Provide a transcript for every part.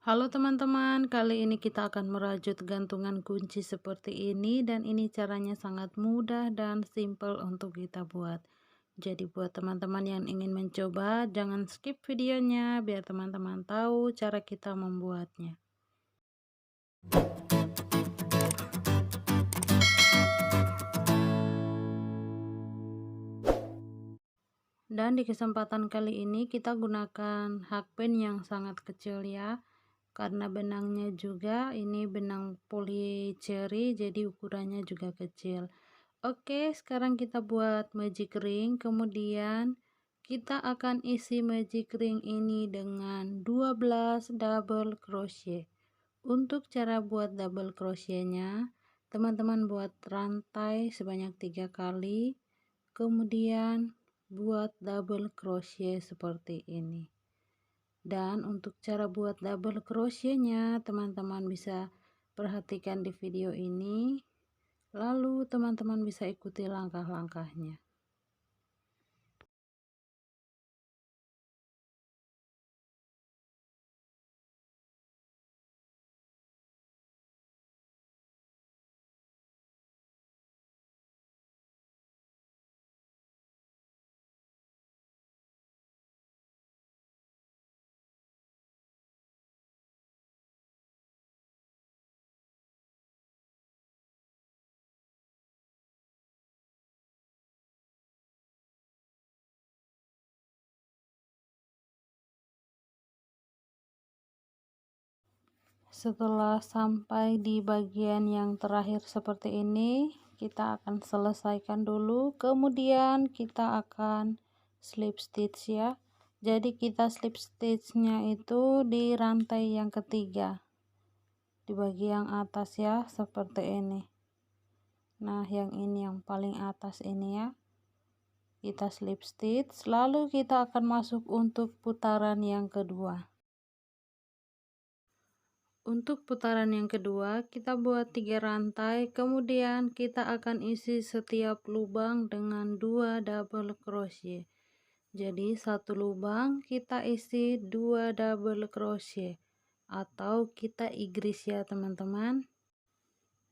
Halo teman-teman, kali ini kita akan merajut gantungan kunci seperti ini dan ini caranya sangat mudah dan simple untuk kita buat. Jadi buat teman-teman yang ingin mencoba, jangan skip videonya biar teman-teman tahu cara kita membuatnya. Dan di kesempatan kali ini kita gunakan hakpen yang sangat kecil ya. Karena benangnya juga ini benang polycherry, jadi ukurannya juga kecil. Oke, sekarang kita buat magic ring. Kemudian kita akan isi magic ring ini dengan 12 double crochet. Untuk cara buat double crochetnya, teman-teman buat rantai sebanyak 3 kali, kemudian buat double crochet seperti ini. Dan untuk cara buat double crochetnya, teman-teman bisa perhatikan di video ini, lalu teman-teman bisa ikuti langkah-langkahnya. Setelah sampai di bagian yang terakhir seperti ini, kita akan selesaikan dulu, kemudian kita akan slip stitch ya. Jadi kita slip stitchnya itu di rantai yang ketiga, di bagian atas ya, seperti ini. Nah, yang ini yang paling atas ini ya, kita slip stitch, lalu kita akan masuk untuk putaran yang kedua. Untuk putaran yang kedua, kita buat 3 rantai, kemudian kita akan isi setiap lubang dengan 2 double crochet. Jadi satu lubang kita isi 2 double crochet atau kita igris ya teman-teman.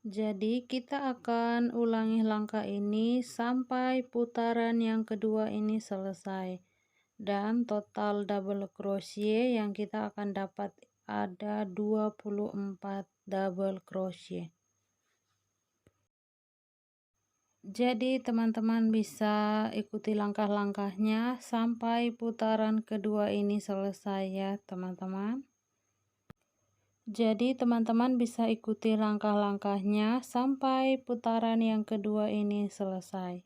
Jadi kita akan ulangi langkah ini sampai putaran yang kedua ini selesai, dan total double crochet yang kita akan dapat ada 24 double crochet. Jadi teman-teman bisa ikuti langkah-langkahnya sampai putaran kedua ini selesai ya teman-teman. Jadi teman-teman bisa ikuti langkah-langkahnya sampai putaran yang kedua ini selesai.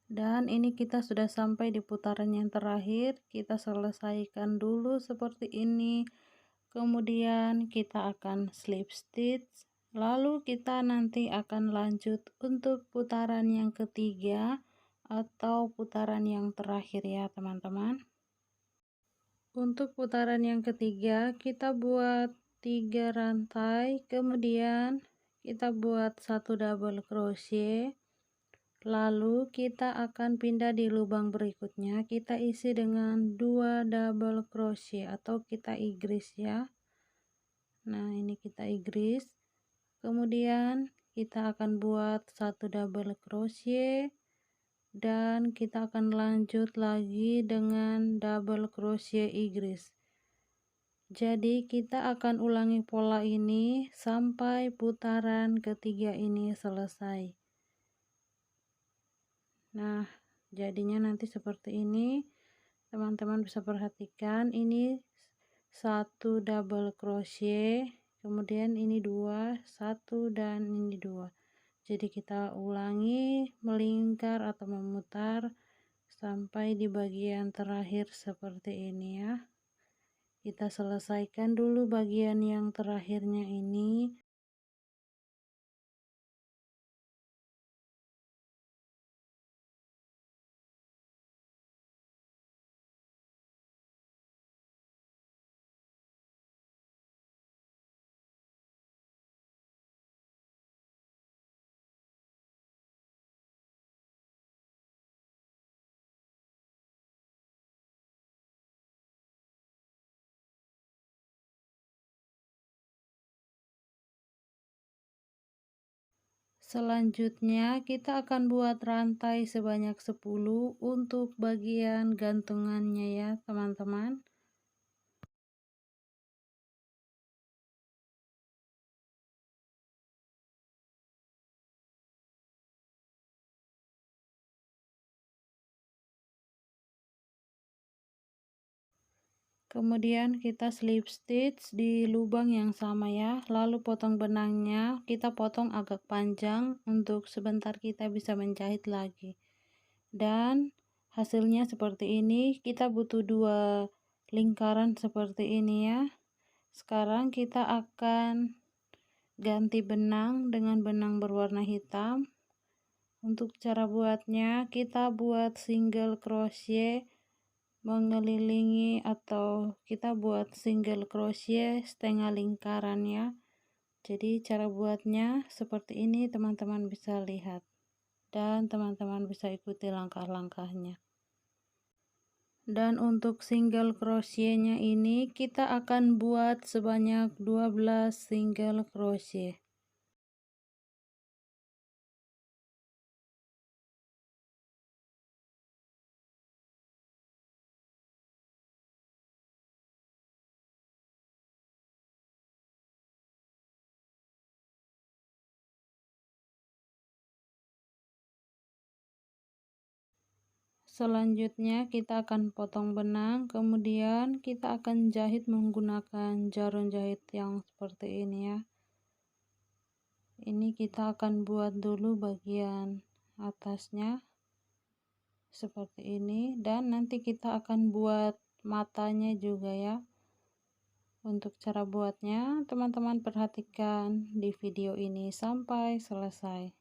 Dan ini kita sudah sampai di putaran yang terakhir, kita selesaikan dulu seperti ini, kemudian kita akan slip stitch, lalu kita nanti akan lanjut untuk putaran yang ketiga atau putaran yang terakhir ya teman-teman. Untuk putaran yang ketiga kita buat 3 rantai, kemudian kita buat satu double crochet, lalu kita akan pindah di lubang berikutnya, kita isi dengan 2 double crochet atau kita igris ya. Nah ini kita igris, kemudian kita akan buat satu double crochet dan kita akan lanjut lagi dengan double crochet igris. Jadi kita akan ulangi pola ini sampai putaran ketiga ini selesai. Nah, jadinya nanti seperti ini. Teman-teman bisa perhatikan, ini satu double crochet, kemudian ini 2, 1 dan ini 2. Jadi kita ulangi melingkar atau memutar sampai di bagian terakhir seperti ini ya. Kita selesaikan dulu bagian yang terakhirnya ini. Selanjutnya kita akan buat rantai sebanyak 10 untuk bagian gantungannya ya teman-teman. Kemudian kita slip stitch di lubang yang sama ya, lalu potong benangnya, kita potong agak panjang untuk sebentar kita bisa menjahit lagi. Dan hasilnya seperti ini, kita butuh 2 lingkaran seperti ini ya. Sekarang kita akan ganti benang dengan benang berwarna hitam. Untuk cara buatnya, kita buat single crochet mengelilingi atau kita buat single crochet setengah lingkaran ya. Jadi cara buatnya seperti ini, teman-teman bisa lihat dan teman-teman bisa ikuti langkah-langkahnya. Dan untuk single crochetnya ini kita akan buat sebanyak 12 single crochet. Selanjutnya kita akan potong benang, kemudian kita akan jahit menggunakan jarum jahit yang seperti ini ya. Ini kita akan buat dulu bagian atasnya seperti ini, dan nanti kita akan buat matanya juga ya. Untuk cara buatnya teman-teman perhatikan di video ini sampai selesai.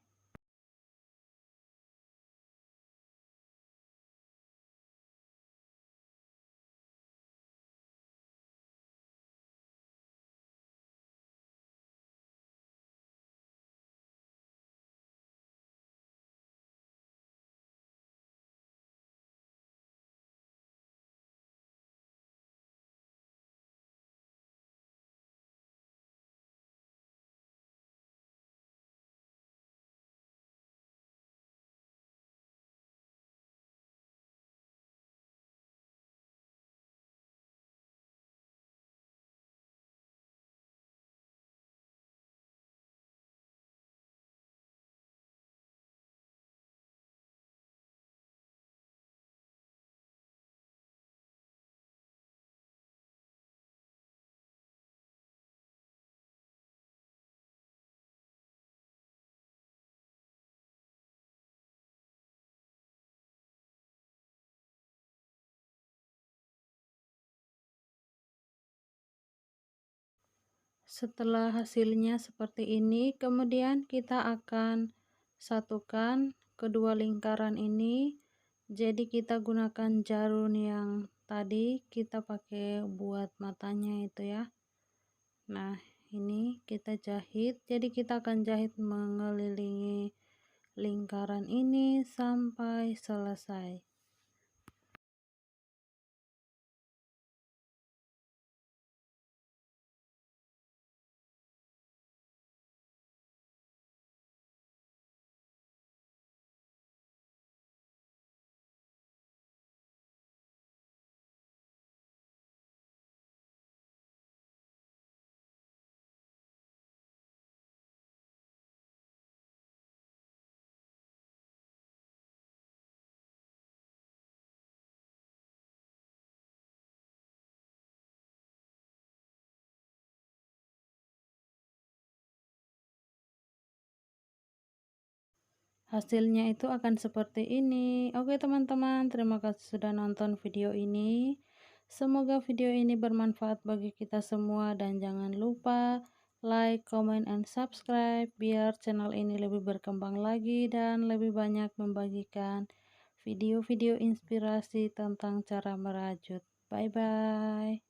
Setelah hasilnya seperti ini, kemudian kita akan satukan kedua lingkaran ini. Jadi kita gunakan jarum yang tadi kita pakai buat matanya itu ya. Nah, ini kita jahit. Jadi kita akan jahit mengelilingi lingkaran ini sampai selesai. hasilnya itu akan seperti ini. Oke teman-teman, terima kasih sudah nonton video ini. Semoga video ini bermanfaat bagi kita semua dan jangan lupa like, comment, and subscribe biar channel ini lebih berkembang lagi dan lebih banyak membagikan video-video inspirasi tentang cara merajut. Bye bye.